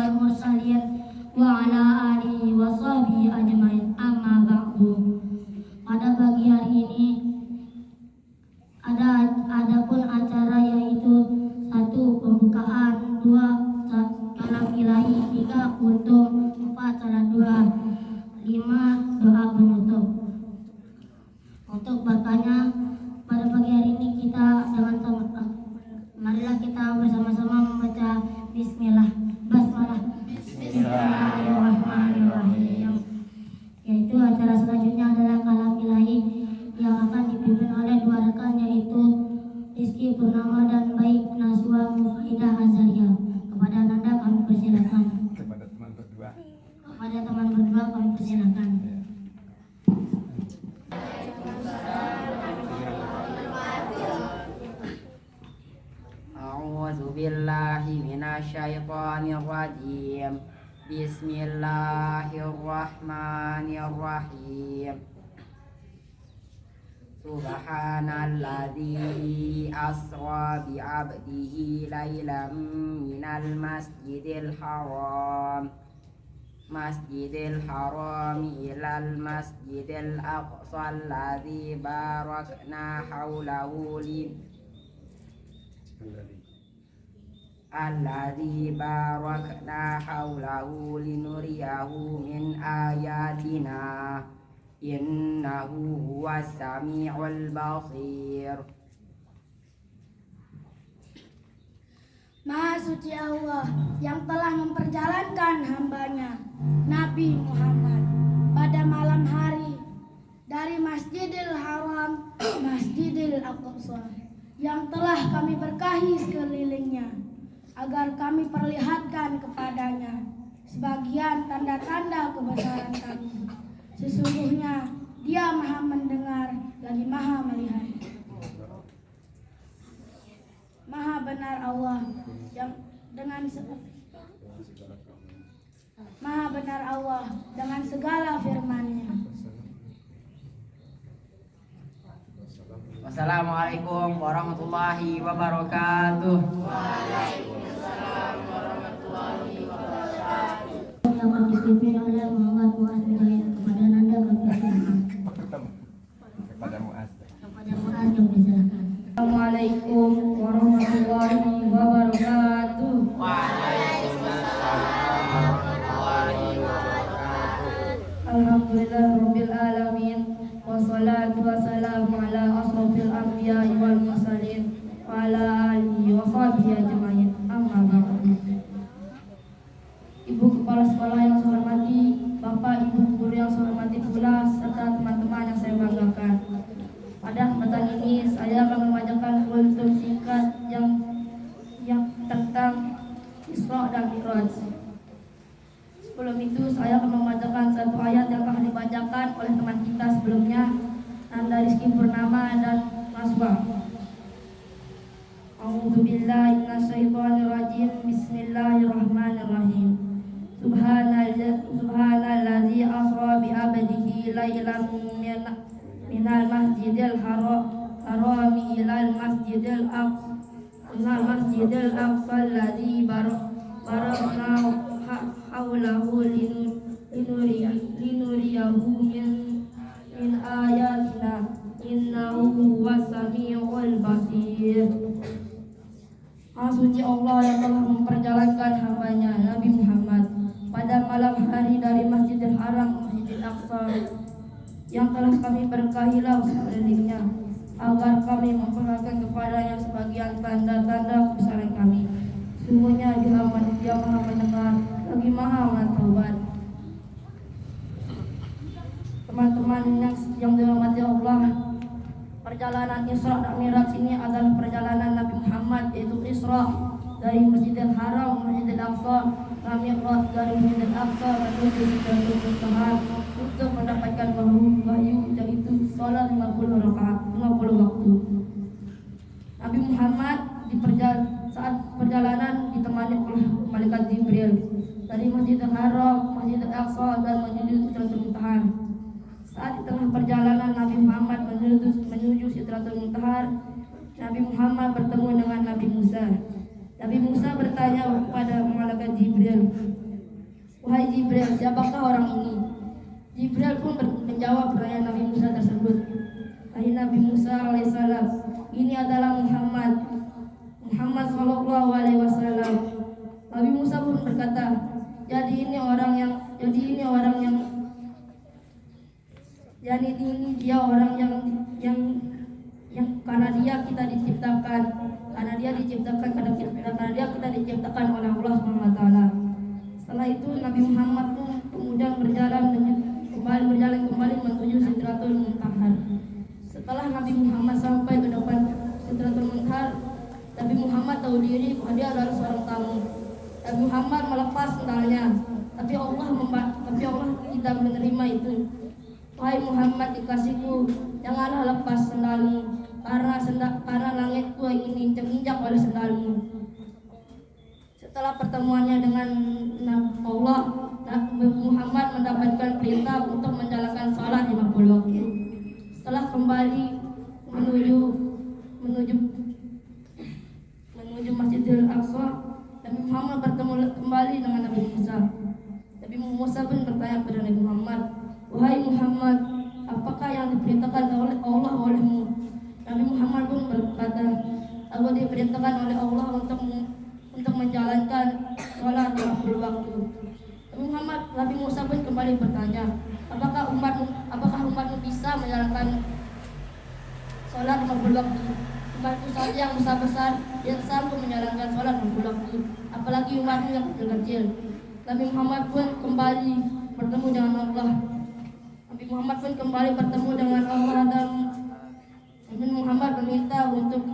wal mursalin wa ala alihi wa sahbihi ajmain. Amma ba'du. Pada pagi hari ini adapun acara yaitu 1. Pembukaan, 2. Kalam ilahi, 3. Kultum, 4. Salat duha, 5. Doa penutup. Untuk bertanya pada pagi hari ini kita marilah kita bersama-sama membaca Bismillah. Bismillahirrahmanirrahim. Yaitu acara selanjutnya adalah kalam ilahi yang akan dipimpin oleh 2 rekan yaitu Rizky Purnama dan Baik Naswa Mufaidah Azaria. Kepada Nanda kami persilakan. Kepada teman berdua kami persilakan. A'udzu billahi minasyaitonir rajim. Bismillahirrahmanirrahim. Subhanalladzi asra bi'abdihi lailan minal masjidil haram ilal masjidil aqsa alladzi barakna haulahu linuriyahu min ayatina innahu huwas sami'ul basir. Maha suci Allah yang telah memperjalankan hambanya Nabi Muhammad pada malam hari dari Masjidil Haram Masjidil Aqsa yang telah kami berkahi sekelilingnya agar kami perlihatkan kepadanya sebagian tanda-tanda kebesaran kami. Sesungguhnya Dia Maha mendengar lagi Maha melihat. Maha benar Allah dengan segala firman-Nya. Wassalamualaikum warahmatullahi wabarakatuh. Waalaikumsalam warahmatullahi wabarakatuh. Yang akan dipimpin oleh Muhammad Muaz Hidayat. Kepada Nanda kami persilakan. Kepada Muaz kami persilakan. Assalamualaikum warahmatullahi wabarakatuh. Waalaikumsalam warahmatullahi wabarakatuh. Alhamdulillah rabbil alamin. Wassalatu wassalamu ala asrofil anbiya'i wal mursalin wa ala alihi wa sahbihi ajmain. Amma ba'du. Ibu Kepala Sekolah yang saya hormati, Bapak Ibu Guru yang saya hormati pula, serta teman-teman yang saya banggakan. Pada kesempatan ini saya akan membacakan kultum singkat yang tentang Isra dan Mi'raj. Sebelum itu saya akan membacakan satu ayat yang telah dibacakan oleh teman kita sebelumnya, Nanda Rizky Purnama dan Naswa. A'udzu billahi minasyaitonir rajim. Bismillahirrahmanirrahim. Subhanalladzi asra bi 'abdihi lailan minal masjidil haram ilal masjidil aqsa alladzi barakna haulahu linuriyahu min ayatina innahu huwas sami'ul basir. Maha suci Allah yang telah memperjalankan hambanya Nabi Muhammad pada malam hari dari Masjidil Haram Masjidil Aqsa yang telah kami berkahilah sekelilingnya agar kami memperlihatkan kepadanya sebagian tanda-tanda kebesaran kami. Sungguhnya Dia Maha mendengar lagi Maha mentaubat. Teman-teman yang dirahmati Allah, perjalanan Isra dan Mi'raj ini adalah perjalanan Nabi Muhammad, yaitu Isra dari Masjidil Haram Masjidil Aqsa, dan Mi'raj dari Masjidil Aqsa menuju Sidratul Muntaha untuk mendapatkan wahyu, yaitu salat 50 rakaat 50 waktu. Nabi Muhammad saat perjalanan ditemani oleh malaikat Jibril dari Masjidil Haram, Masjidil Aqsa dan menuju Sidratul Muntaha. Saat di tengah perjalanan Nabi Muhammad menuju Sidratul Muntaha, Nabi Muhammad bertemu dengan Nabi Musa. Nabi Musa bertanya kepada malaikat Jibril, "Wahai Jibril, siapakah orang ini?" Jibril pun menjawab pertanyaan Nabi Musa tersebut. Wahai Nabi Musa alaihissalam, "Ini adalah Muhammad sallallahu alaihi wasallam." Nabi Musa pun berkata, "Jadi ini dia orang yang karena dia kita diciptakan oleh Allah Subhanahu wa taala." Setelah itu Nabi Muhammad pun kemudian berjalan kembali menuju Sidratul Muntaha. Setelah Nabi Muhammad sampai ke depan Sidratul Muntaha, Nabi Muhammad tahu diri bahwa dia adalah seorang tamu. Nabi Muhammad melepas sendalnya, tapi Allah tidak menerima itu. "Wahai Muhammad kekasihku, janganlah lepas sendalmu, karena langitku ingin injak-injak oleh sendalmu." Setelah pertemuannya dengan Allah, Nabi Muhammad mendapatkan perintah untuk menjalankan salat 50 waktu. Setelah kembali menuju Masjidil Aqsa, Nabi Muhammad bertemu kembali dengan Nabi Musa. Nabi Musa pun bertanya kepada Nabi Muhammad, "Wahai Muhammad, apakah yang diperintahkan oleh Allah olehmu?" Nabi Muhammad pun berkata, "Aku diperintahkan oleh Allah untuk menjalankan sholat 50 waktu." Nabi Musa pun kembali bertanya, apakah umatmu bisa menjalankan sholat 50 waktu? Umatku saja yang besar-besar yang sanggup menjalankan sholat 50 waktu, apalagi umatmu yang kecil-kecil. Nabi Muhammad pun kembali bertemu dengan Allah. Nabi Muhammad pun kembali bertemu dengan Allah dan Nabi Muhammad meminta untuk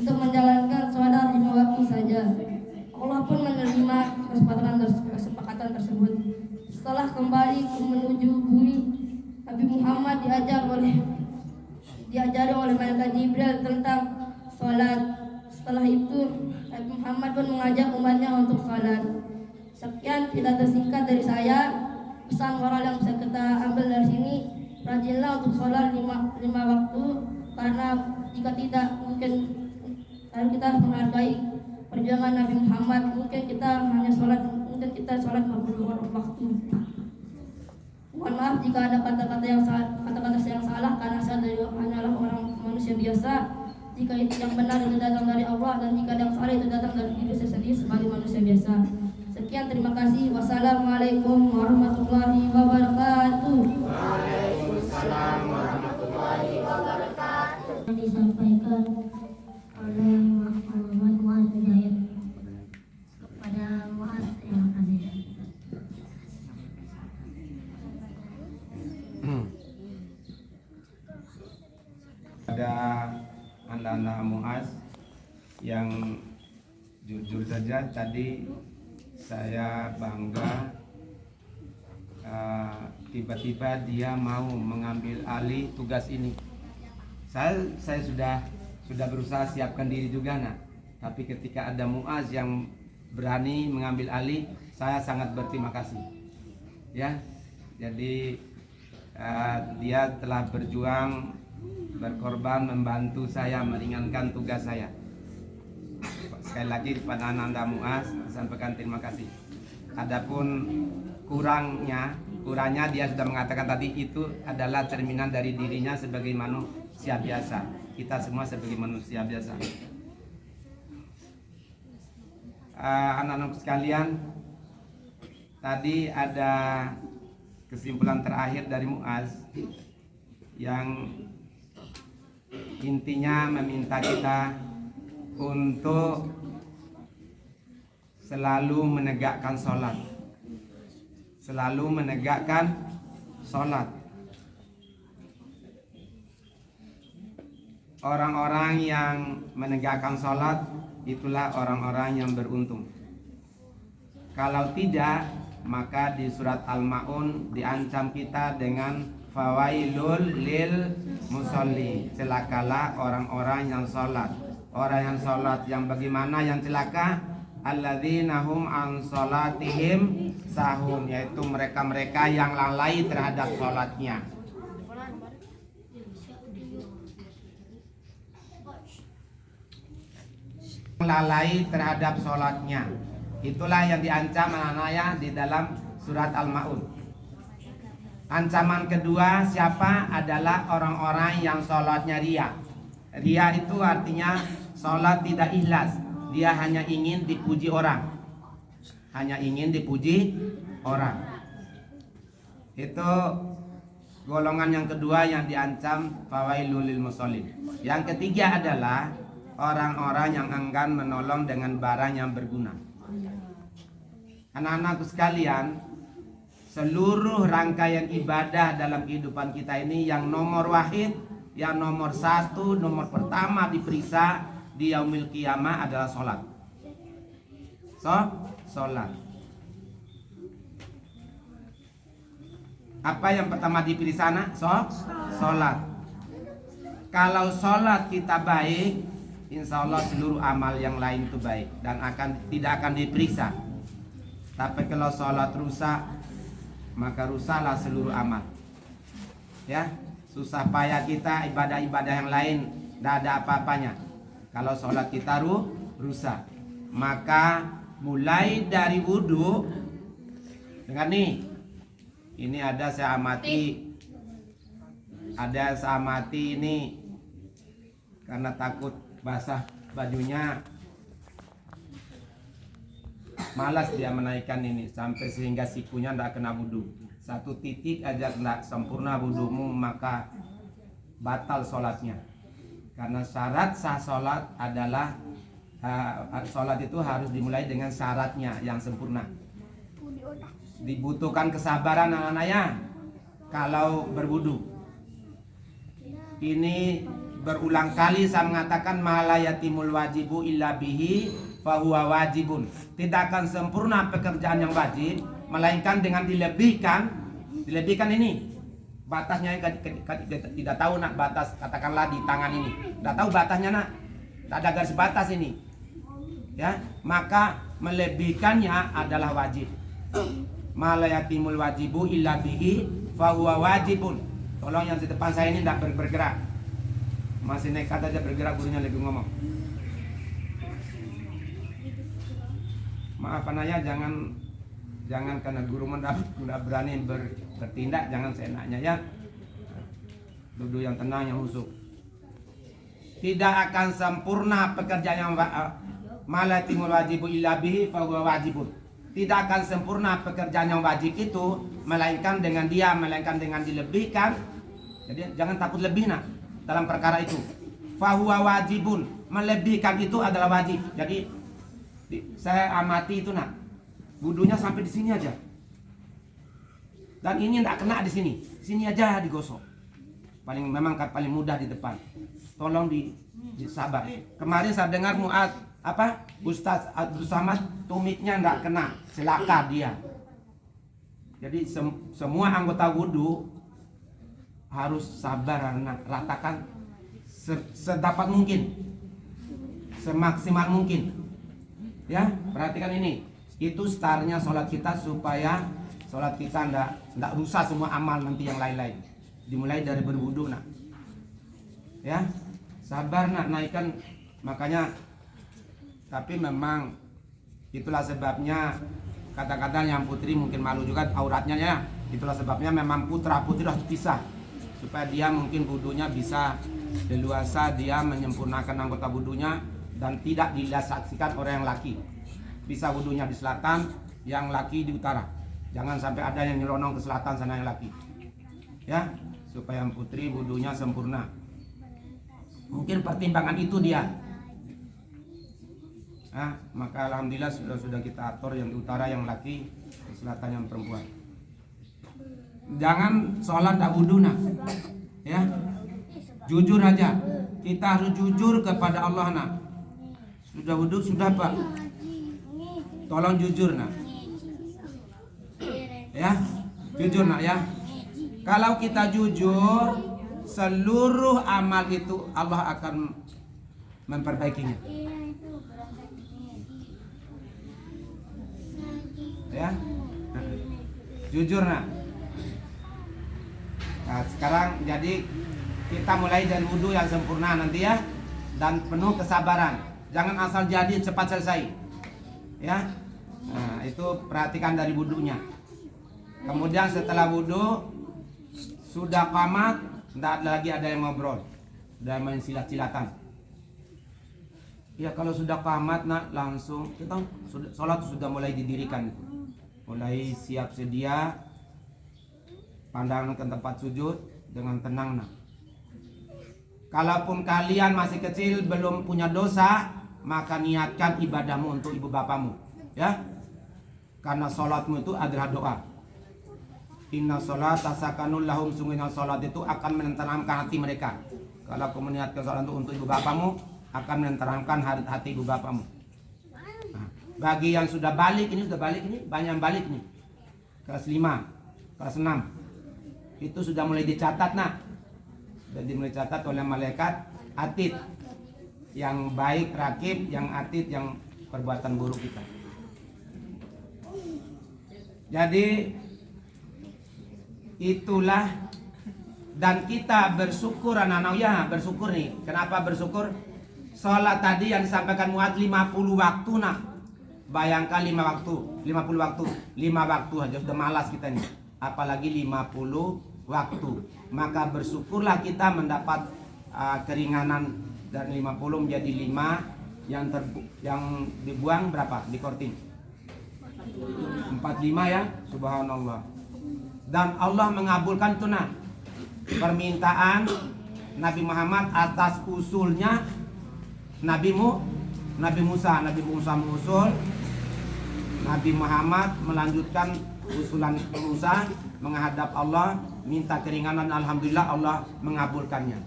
menjalankan sholat 5 waktu saja. Allah pun menerima kesepakatan tersebut. Setelah kembali menuju bumi, Nabi Muhammad diajari oleh malaikat Jibril tentang sholat. Setelah itu Nabi Muhammad pun mengajak umatnya untuk sholat. Sekian pidato singkat dari saya. Pesan moral yang bisa kita ambil dari sini, rajinlah untuk sholat 5 waktu, karena jika tidak mungkin kita menghargai perjuangan Nabi Muhammad. Mungkin kita sholat 50 waktu. Mohon maaf jika ada kata-kata yang salah, karena saya hanyalah orang manusia biasa. Jika itu yang benar itu datang dari Allah, dan jika yang salah itu datang dari diri saya sendiri sebagai manusia biasa. Sekian, terima kasih. Wassalamualaikum warahmatullahi wabarakatuh. Waalaikumsalam warahmatullahi wabarakatuh. Yang disampaikan oleh Muhammad Muaz Mujahid kepada Muaz, terima kasih. Ada anda-anda Muaz yang jujur saja, tadi saya bangga tiba-tiba dia mau mengambil alih tugas ini. Saya sudah berusaha siapkan diri juga, tapi ketika ada Muaz yang berani mengambil alih, saya sangat berterima kasih. Ya, jadi dia telah berjuang, berkorban, membantu saya meringankan tugas saya. Sekali lagi kepada Ananda Muaz sampaikan terima kasih. Adapun kurangnya dia sudah mengatakan tadi, itu adalah cerminan dari dirinya sebagai manusia biasa. Kita semua sebagai manusia biasa. Anak-anak sekalian, tadi ada kesimpulan terakhir dari Muaz yang intinya meminta kita untuk selalu menegakkan sholat. Orang-orang yang menegakkan sholat itulah orang-orang yang beruntung. Kalau tidak, maka di surat Al-Ma'un diancam kita dengan fawailul lil musolli, celakalah orang-orang yang sholat. Orang yang sholat yang bagaimana yang celaka? Alladzina hum an sholatihim sahun, yaitu mereka-mereka yang lalai terhadap sholatnya. Lalai terhadap sholatnya. Itulah yang diancam anak-anaknya di dalam surat Al-Maun. Ancaman kedua siapa? Adalah orang-orang yang sholatnya ria. Ria itu artinya sholat tidak ikhlas. Dia hanya ingin dipuji orang. Hanya ingin dipuji orang. Itu golongan yang kedua yang diancam fawailul lil musallin. Yang ketiga adalah orang-orang yang enggan menolong dengan barang yang berguna. Anak-anakku sekalian, seluruh rangkaian ibadah dalam kehidupan kita ini yang nomor wahid, yang nomor satu, nomor pertama diperiksa di yaumil qiyamah adalah sholat. Sholat. Apa yang pertama diperiksa anak? Sholat. Kalau sholat kita baik, insya Allah seluruh amal yang lain itu baik dan tidak akan diperiksa. Tapi kalau sholat rusak, maka rusaklah seluruh amal. Ya, susah payah kita ibadah-ibadah yang lain tidak ada apa-apanya. Kalau sholat kita rusak, maka mulai dari wudhu. Dengar nih, ini ada saya amati ini karena takut basah bajunya, malas dia menaikkan ini sampai sehingga sikunya tidak kena wudhu. Satu titik aja tidak sempurna wudhumu, maka batal sholatnya. Karena syarat sah sholat adalah sholat itu harus dimulai dengan syaratnya yang sempurna. Dibutuhkan kesabaran anak-anaknya kalau berwudhu. Ini berulang kali saya mengatakan malayatimul wajibu illa bihi fahuwa wajibun. Tidak akan sempurna pekerjaan yang wajib melainkan dengan dilebihkan ini batasnya. Tidak tahu nak batas, katakanlah di tangan ini, tidak tahu batasnya nak, tidak ada garis batas ini ya, maka melebihkannya adalah wajib. Malayatimul wajibu illa bihi fahuwa wajibun. Tolong yang di depan saya ini tidak bergerak, masih nekat aja bergerak, gurunya lagi ngomong. Maaf anaknya, jangan karena guru tidak berani bertindak, jangan seenaknya ya. Duduk yang tenang, yang khusyuk. Tidak akan sempurna pekerjaan yang malayatimul wajibu illa bihi fahuwa wajibun. Tidak akan sempurna pekerjaan yang wajib itu melainkan dengan dilebihkan. Jadi jangan takut lebih nak dalam perkara itu. Fahuwa wajibun, melebihkan itu adalah wajib. Jadi saya amati itu nak, wudunya sampai di sini aja. Dan ini tidak kena di sini aja digosok. Memang paling mudah di depan. Tolong disabar. Kemarin saya dengar Ustaz Abdul Samad tumitnya tidak kena, celaka dia. Jadi semua anggota wudu harus sabar, ratakan sedapat mungkin, semaksimal mungkin. Ya, perhatikan ini. Itu startnya sholat kita supaya sholat kita tidak rusak semua amal nanti yang lain-lain. Dimulai dari berwudu nak. Ya, sabar nak, naikkan. Makanya, tapi memang itulah sebabnya kadang-kadang yang putri mungkin malu juga auratnya ya. Itulah sebabnya memang putra-putri harus pisah supaya dia mungkin wudunya bisa leluasa, dia menyempurnakan anggota wudunya dan tidak disaksikan orang yang laki. Bisa wudunya di selatan, yang laki di utara. Jangan sampai ada yang nyelonong ke selatan sana yang laki. Ya, supaya yang putri wudunya sempurna. Mungkin pertimbangan itu dia. Maka alhamdulillah sudah kita atur yang di utara yang laki, di selatan yang perempuan. Jangan sholat tak wudu nak. Ya, jujur aja. Kita harus jujur kepada Allah nak. Sudah wudu sudah pak. Tolong jujur nak. Ya, jujur nak ya. Kalau kita jujur, seluruh amal itu Allah akan memperbaikinya. Ya, jujur nak. Nah, sekarang jadi kita mulai dari wudhu yang sempurna nanti ya, dan penuh kesabaran. Jangan asal jadi cepat selesai. Ya, Nah, itu perhatikan dari wudunya. Kemudian setelah wudu sudah qamat, tidak lagi ada yang ngobrol, sudah main silat-silatan. Ya kalau sudah qamat nak langsung kita sholat sudah mulai didirikan, mulai siap sedia, pandangan ke tempat sujud dengan tenang nak. Kalaupun kalian masih kecil belum punya dosa, maka niatkan ibadahmu untuk ibu bapamu, ya. Karena sholatmu itu adalah doa. Inna sholata sakanul lahum, sungguhnya sholat itu akan menenteramkan hati mereka. Kalau kamu niatkan sholat itu untuk ibu bapamu, akan menenteramkan hati ibu bapamu. Nah, bagi yang sudah balik ini banyak yang balik nih. Kelas 5, kelas 6. Itu sudah mulai dicatat nak. Sudah mulai dicatat oleh malaikat atid. Yang baik rakib, yang atid yang perbuatan buruk kita. Jadi itulah, dan kita bersyukur anak-anak ya, bersyukur nih. Kenapa bersyukur? Sholat tadi yang disampaikan Muad 50 waktu nak. Bayangkan 5 waktu, 50 waktu, 5 waktu aja sudah malas kita nih. Apalagi 50 waktu. Maka bersyukurlah kita mendapat keringanan dari 50 menjadi 5 yang dibuang berapa? Di korting 45 ya, subhanallah. Dan Allah mengabulkan itu nah permintaan Nabi Muhammad atas usulnya Nabi Musa mengusul, Nabi Muhammad melanjutkan usulan Musa menghadap Allah minta keringanan, alhamdulillah Allah mengabulkannya.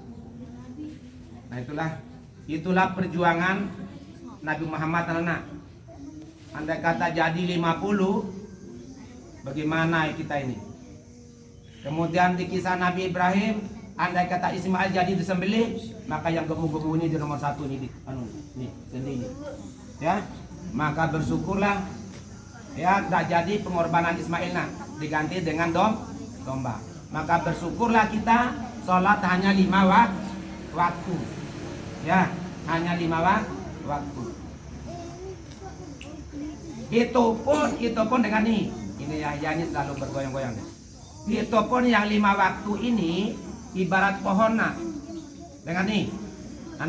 Nah itulah perjuangan Nabi Muhammad anak. Andai kata jadi 50, bagaimana kita ini? Kemudian di kisah Nabi Ibrahim, andai kata Ismail jadi disembelih, maka yang gemuk-gemuk ini di nomor 1 ini, sendiri. Ya, maka bersyukurlah, ya, tidak jadi pengorbanan Ismail nak, diganti dengan domba. Maka bersyukurlah kita, sholat hanya 5 waktu, ya, hanya 5 waktu. Itu pun dengan ini ya, ini selalu bergoyang-goyang. Itu pun yang 5 waktu ini ibarat pohon nak. Dengan nih,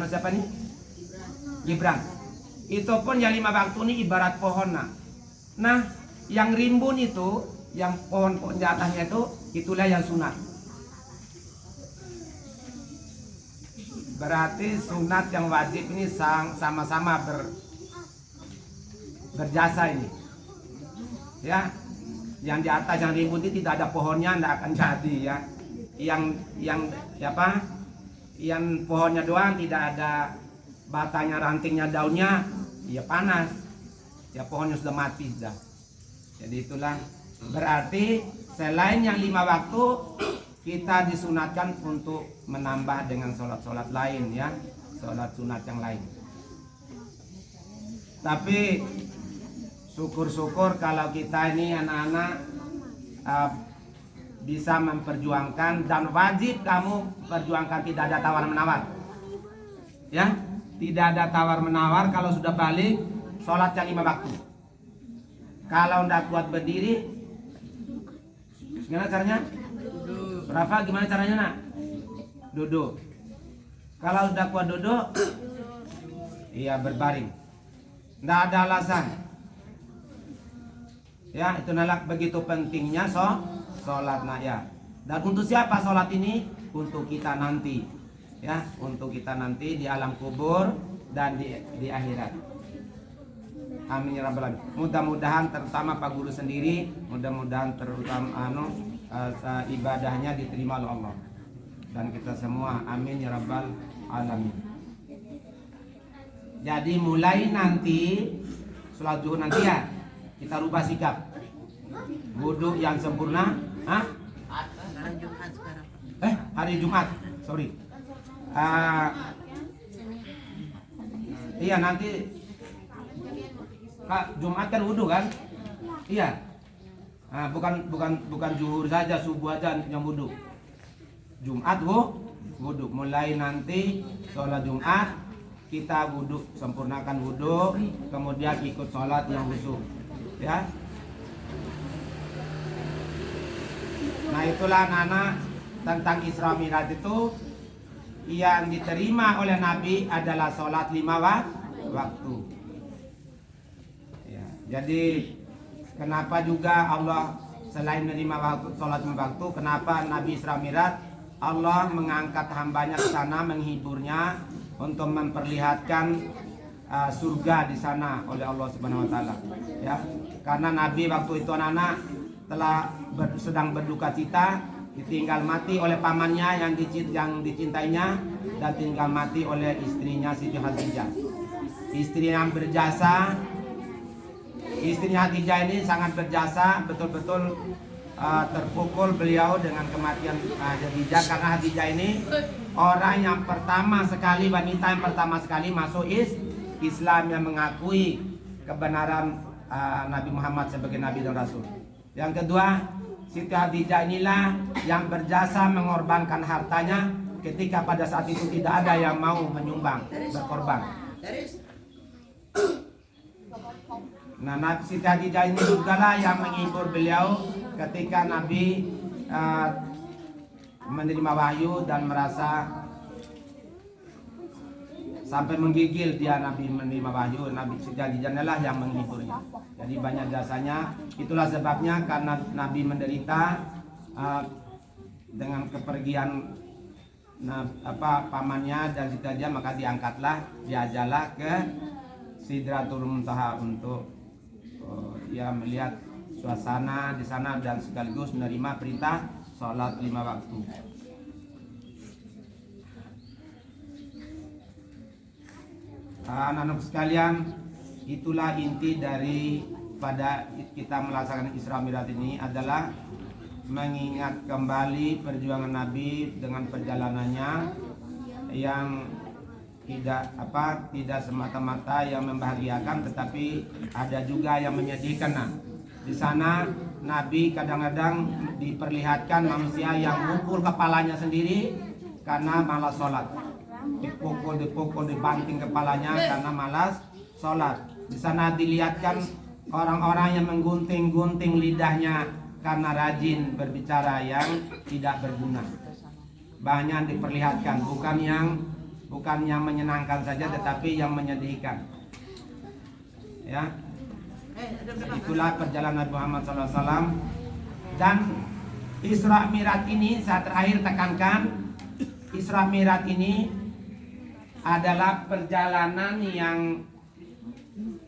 siapa nih? Gibran. Itu pun yang 5 waktu ini ibarat pohon nak. Nah, yang rimbun itu, yang pohon-pohon di atasnya itu, itulah yang sunat. Berarti sunat yang wajib ini sama-sama berjasa ini. Ya. Yang di atas yang rimbun itu tidak ada pohonnya, tidak akan jadi ya. Yang pohonnya doang, tidak ada batanya, rantingnya, daunnya, ya panas. Ya pohonnya sudah mati sudah. Jadi itulah berarti selain yang 5 waktu kita disunatkan untuk menambah dengan sholat-sholat lain ya, sholat sunat yang lain. Tapi syukur-syukur kalau kita ini anak-anak bisa memperjuangkan, dan wajib kamu perjuangkan, tidak ada tawar-menawar. Ya, tidak ada tawar-menawar. Kalau sudah balik, sholat yang 5 waktu. Kalau tidak kuat berdiri, gimana caranya? Rafa, gimana caranya nak? Duduk. Kalau sudah kuat duduk, iya berbaring. Tidak ada alasan. Ya, itu nalak begitu pentingnya sholat nak ya. Dan untuk siapa sholat ini? Untuk kita nanti. Ya, untuk kita nanti di alam kubur dan di akhirat. Amin ya rabbal alamin. Mudah-mudahan terutama Pak Guru sendiri, mudah-mudahan terutama ibadahnya diterima oleh Allah. Dan kita semua, amin ya rabbal alamin. Jadi mulai nanti sholat zuhur nanti ya, kita rubah sikap. Wudu yang sempurna. Hari Jumat, sorry. Iya nanti Kak, Jumat kan wudu kan? Iya. Bukan zuhur saja, subuh aja yang wudu. Jumat wudu. Mulai nanti sholat Jumat kita wudu, sempurnakan wudu, kemudian ikut sholat yang khusyuk. Ya. Nah, itulah anak-anak tentang Isra Mi'raj itu yang diterima oleh Nabi adalah sholat 5 waktu. Ya, jadi kenapa juga Allah selain menerima waktu, sholat 5 waktu, kenapa Nabi Isra Mi'raj Allah mengangkat hambanya ke sana, menghiburnya untuk memperlihatkan surga di sana oleh Allah Subhanahu Wa Taala. Ya, karena Nabi waktu itu anak-anak telah sedang berduka cita, ditinggal mati oleh pamannya yang dicintainya, dan tinggal mati oleh istrinya Siti Khadijah. Istri yang berjasa, istrinya Khadijah ini sangat berjasa, betul-betul terpukul beliau dengan kematian Khadijah, karena Khadijah ini orang yang pertama sekali, wanita yang pertama sekali masuk Islam, yang mengakui kebenaran Nabi Muhammad sebagai Nabi dan Rasul. Yang kedua, Siti Khadijah inilah yang berjasa mengorbankan hartanya ketika pada saat itu tidak ada yang mau menyumbang, berkorban. Nah, Siti Khadijah ini juga lah yang menghibur beliau ketika Nabi menerima wahyu dan merasa sampai menggigil dia Nabi menerima wahyu. Nabi Siti Khadijah lah yang menghiburnya. Jadi banyak jasanya. Itulah sebabnya karena Nabi menderita dengan kepergian pamannya dan Siti Khadijah, maka diajalah ke Sidratul Muntaha untuk melihat suasana di sana dan sekaligus menerima perintah sholat 5 waktu. Anak-anak sekalian, itulah inti dari pada kita melaksanakan Isra Mi'raj ini adalah mengingat kembali perjuangan Nabi dengan perjalanannya yang tidak semata-mata yang membahagiakan, tetapi ada juga yang menyedihkan. Nah, di sana Nabi kadang-kadang diperlihatkan manusia yang mukul kepalanya sendiri karena malas sholat, dipukul, dibanting kepalanya karena malas sholat. Di sana dilihatkan orang-orang yang menggunting-gunting lidahnya karena rajin berbicara yang tidak berguna. Banyak diperlihatkan, bukan yang menyenangkan saja, tetapi yang menyedihkan. Ya, itulah perjalanan Nabi Muhammad SAW. Dan Isra Mi'raj ini, saya terakhir tekankan, Isra Mi'raj ini adalah perjalanan yang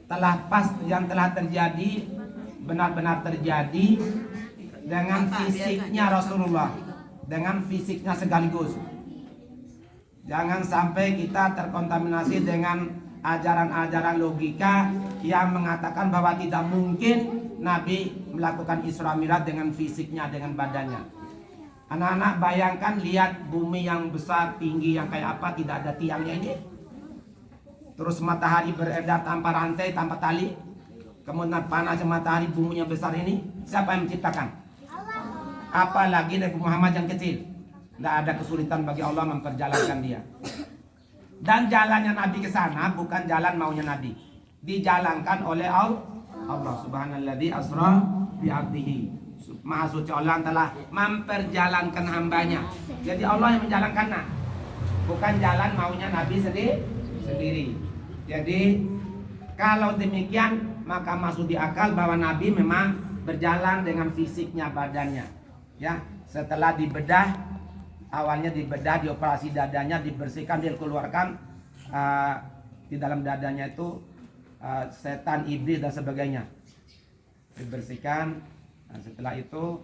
telah terjadi, benar-benar terjadi dengan fisiknya Rasulullah, dengan fisiknya sekaligus. Jangan sampai kita terkontaminasi dengan ajaran-ajaran logika yang mengatakan bahwa tidak mungkin Nabi melakukan Isra Mi'raj dengan fisiknya, dengan badannya. Anak-anak bayangkan, lihat bumi yang besar, tinggi, yang kayak apa, tidak ada tiangnya ini. Terus matahari beredar tanpa rantai, tanpa tali. Kemudian panas matahari, buminya besar ini. Siapa yang menciptakan? Apalagi Nabi Muhammad yang kecil. Tidak ada kesulitan bagi Allah memperjalankan dia. Dan jalannya Nabi ke sana bukan jalan maunya Nabi. Dijalankan oleh Allah Subhanalladzi asra bi 'abdihi. Maha suci Allah telah memperjalankan hambanya. Jadi Allah yang menjalankan, bukan jalan maunya Nabi sendiri. Jadi kalau demikian, maka masuk di akal bahwa Nabi memang berjalan dengan fisiknya, badannya. Ya, setelah dibedah, awalnya dibedah, dioperasi dadanya, dibersihkan, dikeluarkan di dalam dadanya itu setan, iblis dan sebagainya, dibersihkan. Nah, setelah itu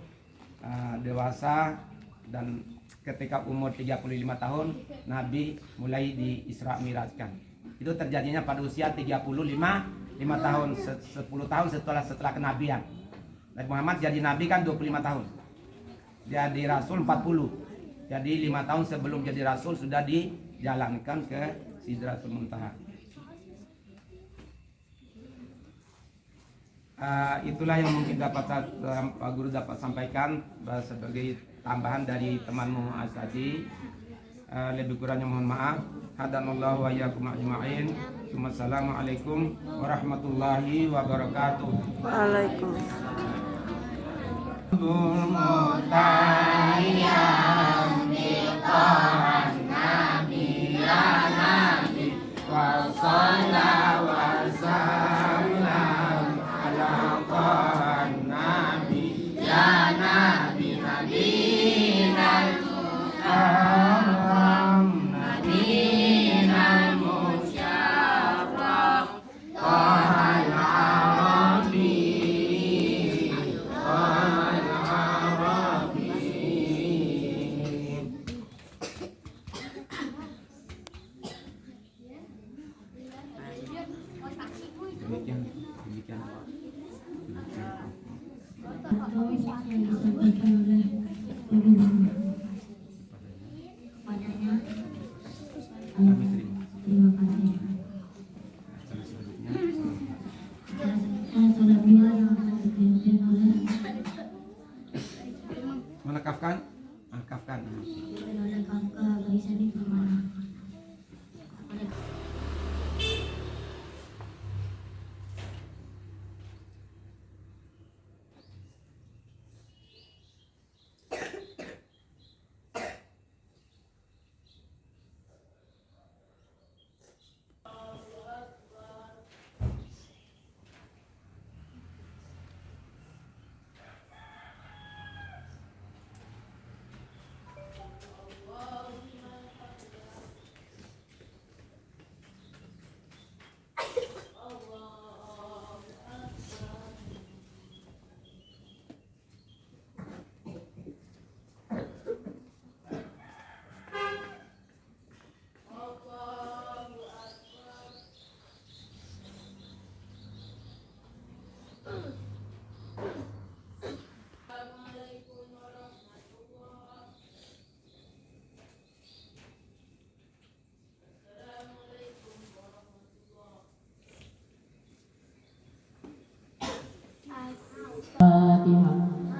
dewasa, dan ketika umur 35 tahun Nabi mulai di Isra Mi'rajkan. Itu terjadinya pada usia 35 tahun, 10 tahun setelah kenabian. Nabi Muhammad jadi Nabi kan 25 tahun, jadi Rasul 40. Jadi 5 tahun sebelum jadi Rasul sudah dijalankan ke Sidratul Muntaha. Itulah yang mungkin dapat Pak Guru dapat sampaikan sebagai tambahan dari temanmu tadi. Lebih kurangnya mohon maaf. Hadanallahu wa iyyakum ajma'in. Wassalamualaikum warahmatullahi wabarakatuh. Demikian. Atau yang disampaikan oleh guru kepadanya. Kami terima. Terima kasih. Selanjutnya. Salah dua yang akan dipimpin oleh Mana Kafkan? Kafkan. dipimpin oleh Kafka Gaisani Permana.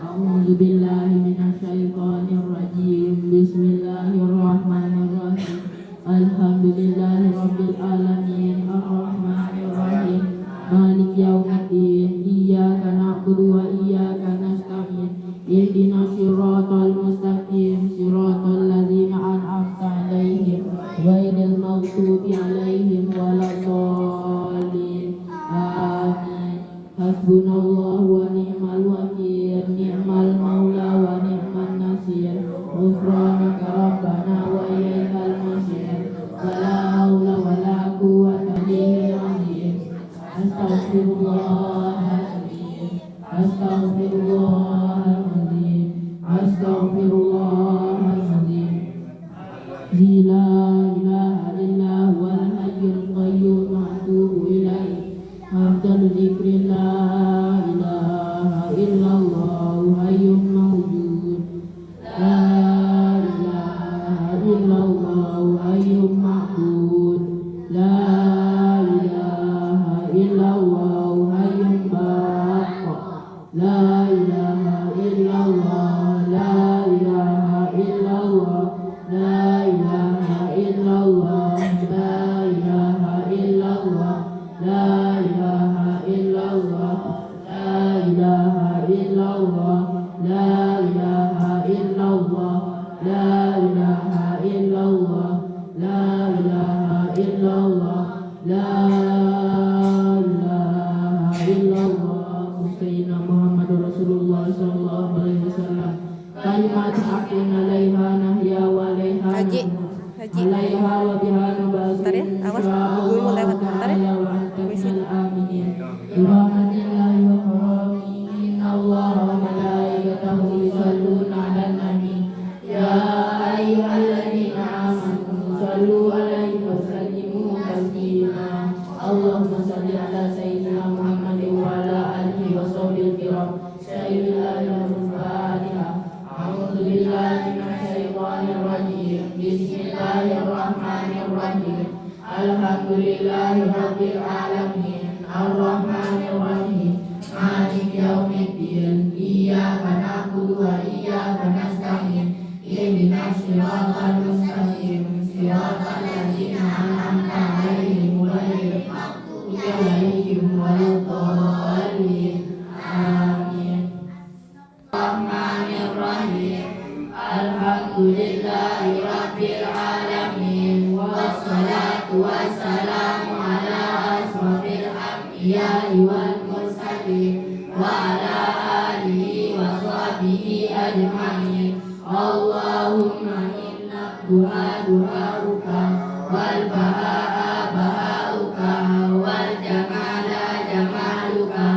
A'udzu billahi minasyaitonir rajim. Bismillahirrahmanirrahim. Alhamdulillahirabbil alamin arrahmanir rahim maliki yaumiddin iyyaka na'budu wa iyyaka nasta'in ihdinas siratal mustaqim siratal ladzina an'amta 'alaihim ghairil maghdubi 'alaihim waladdallin. Amin. Hasbunallahu wa ni'mal wakil, ni'mal maula wa ni'man nasir. Ghufranaka rabbana wa ilaikal masir. Wala haula wala quwwata illa billah. Astaghfirullahaladzim. Astaghfirullahaladzim. Astaghfirullahaladzim. La ilaha illa huwal hayyul qayyum wa atubu ilaih. Afdalu dzikri la ilaha illallah hayyun mawjud. La ilaha illallah hayyun ma'bud. La ilaha illallah hayyun baqa. La ilaha illallah, la ilaha illallah, la ilaha illallah, la ilaha illallah, la ilaha illallah, la ilaha illallah, la ilaha illallah, la ilaha illallah, la ilaha illallah, la ilaha illallah. Sayyidina Muhammadur Rasulullah sallallahu alaihi wasallam. Kalimat haqqin 'alaiha nahya wa 'alaiha Haji. 'alaiha wa biha nabas. Bentar ya, awas, gue mau lewat, bentar ya. Bismillahirrahmanirrahim. Wa qarami inna Allaha wa malaikatahu yusholluna 'alan nabi. Ya ayyuhalladzina amanu shallu 'alaihi wa sallimu taslima. Allahumma shalli 'ala sayyidina Muhammadin wa 'ala alihi wa sahbihi kiram. A'udzu billahi minasyaitonir rajim. Bismillahirrahmanirrahim. Alhamdulillahirabbil alamin arrahmanir rahim maliki yaumiddin iyyaka na'budu wa iyyaka nasta'in ihdinas siratal mustaqim siratal ladzina an'amta 'alaihim ghairil wa ala alihi wa sahbihi ajma'in. Allahumma inna du'a-du'auka wal baha'a baha'uka wal jamala jamaluka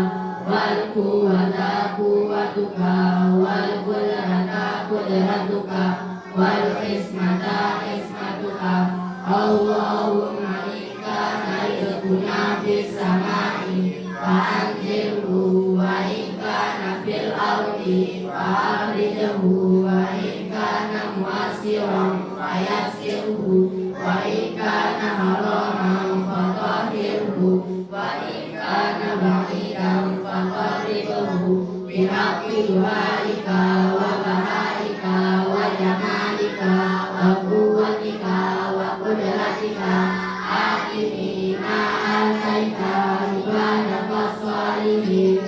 wal quwwata quwwatuka wal qudrata qudratuka wal ismata ismatuka. Allahumma inna rizquna fis samai fa'anzilhu wa inna fil ardi fa'akhrijhu wa inna mu'assiran fayassirhu wa inna haraman fatahhirhu wa inna ba'idan faqarribhu bihaqqi du'aika wa bahaika wa jamalika wa quwwatika wa qudratika aqimi ma altaika ibadaka salihin.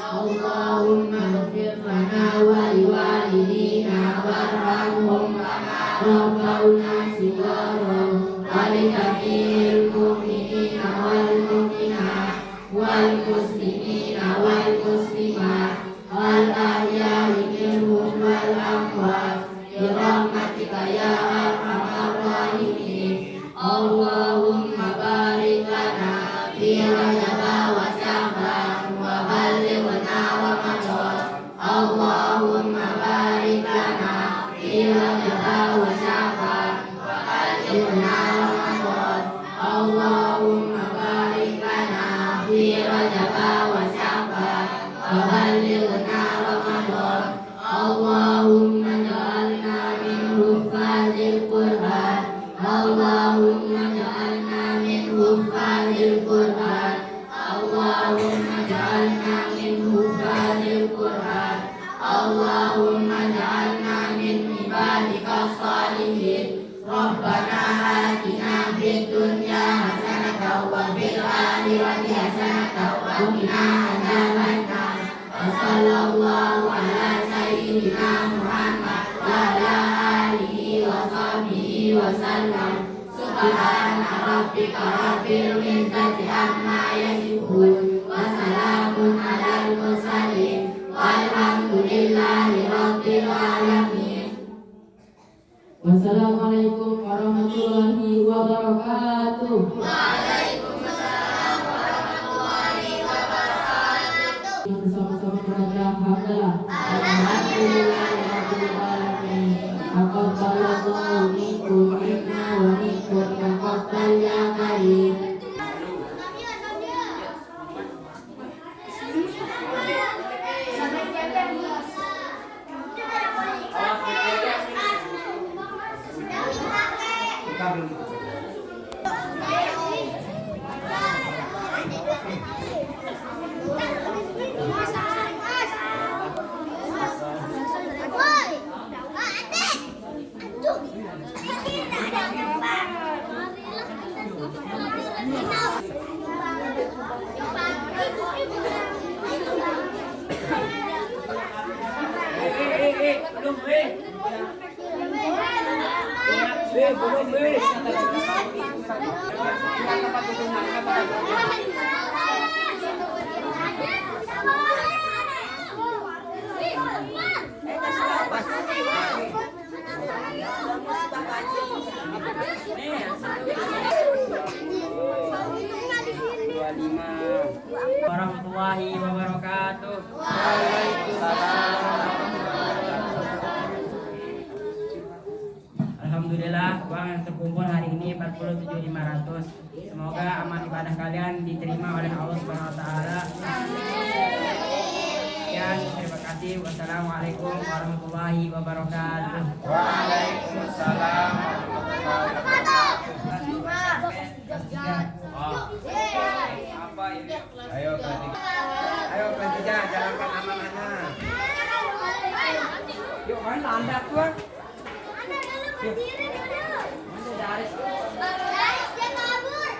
Allahumma ighfir lana wa liwalidina warhamhum kama rabbawna shighara wa li jami'il mu'minina wal mu'minat wal muslimina wal muslimat al ahya'i minhum wal amwat bi rahmatika ya arhamar rahimin. Allahumma barik lana fi Rajab wa Sya'ban wa ballighna Ramadan. Allahumma barik lana fi Rajab wa Sya'ban wa ballighna Ramadan. Allahumma barik lana fi Rajab wa Sya'ban wa ballighna Ramadan. Allahumma ja'alna min huffazil Qur'an. Allahumma ja'alna min huffazil Qur'an. Allahumma ja'alna min huffazil Qur'an. Allahumma ja'alna min ibadika salihin. Rabbana atina fid dunya hasanatan wa fil akhirati hasanatan wa qina adzabannar. Wa sallallahu ala sayyidina Muhammad wa ala alihi wa sahbihi wa sallam. Subhana rabbika rabbil izzati amma yasifun wa salamun alal mursalin walhamdulillahi rabbil alamin. Wassalamualaikum warahmatullahi wabarakatuh. Waalaikumsalam warahmatullahi wabarakatuh. Bersama-sama membaca hamdalah. Alhamdulillahirabbil alamin. Taqabbalallahu minkum minna wa minkum taqabbal ya karim. Warahmatullahi wabarakatuh. Alhamdulillah, uang yang terkumpul hari ini 47.500. Semoga amal ibadah kalian diterima oleh Allah Subhanahu wa taala. Sekian, terima kasih. Wassalamualaikum warahmatullahi wabarakatuh. Waalaikumsalam warahmatullahi wabarakatuh. Apa ini? Ayo bertiga, jalankan amanahnya. Yuk, main landak tuh. Guys, dia kabur.